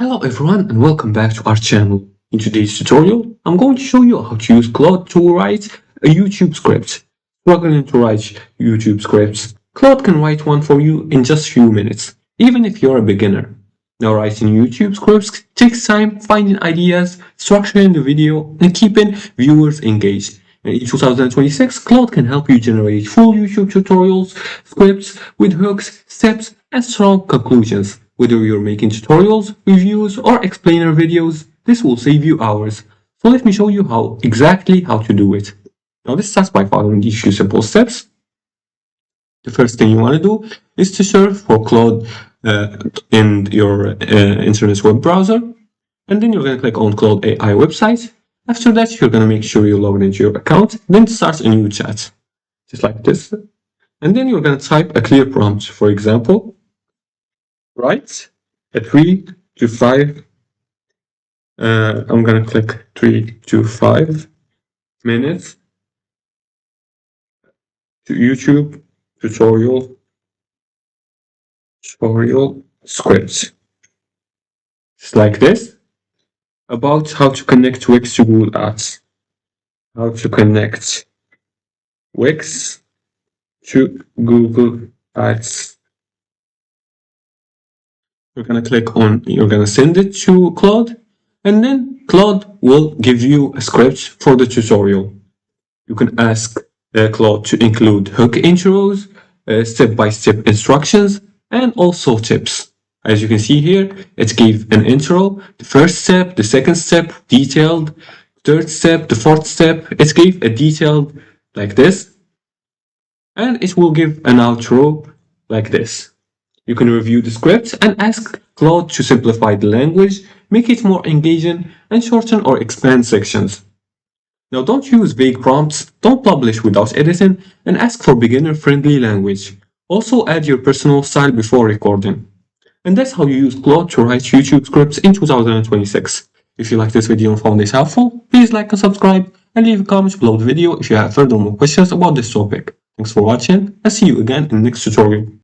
Hello everyone and welcome back to our channel. In today's tutorial, I'm going to show you how to use Claude to write a YouTube script. Struggling to write YouTube scripts? Claude can write one for you in just a few minutes, even if you're a beginner. Now, writing YouTube scripts takes time, finding ideas, structuring the video, and keeping viewers engaged. And in 2026, Claude can help you generate full YouTube tutorials, scripts with hooks, steps, and strong conclusions. Whether you're making tutorials, reviews, or explainer videos, this will save you hours. So let me show you exactly how to do it. Now this starts by following these few simple steps. The first thing you want to do is to search for Claude in your internet web browser. And then you're going to click on Claude AI website. After that, you're going to make sure you log into your account, then start a new chat, just like this. And then you're going to type a clear prompt. For example, write a 3 to 5. I'm going to click 3 to 5 minutes to YouTube tutorial scripts. Just like this. About how to connect Wix to Google Ads. How to connect Wix to Google Ads. You're going to send it to Claude, and then Claude will give you a script for the tutorial. You can ask Claude to include hook intros, step-by-step instructions, and also tips. As you can see here, it gave an intro, the first step, the second step, detailed, third step, the fourth step. It gave a detailed like this, and it will give an outro like this. You can review the script and ask Claude to simplify the language, make it more engaging, and shorten or expand sections. Now don't use vague prompts, don't publish without editing, and ask for beginner-friendly language. Also add your personal style before recording. And that's how you use Claude to write YouTube scripts in 2026. If you like this video and found this helpful, please like and subscribe, and leave a comment below the video if you have further more questions about this topic. Thanks for watching, and see you again in the next tutorial.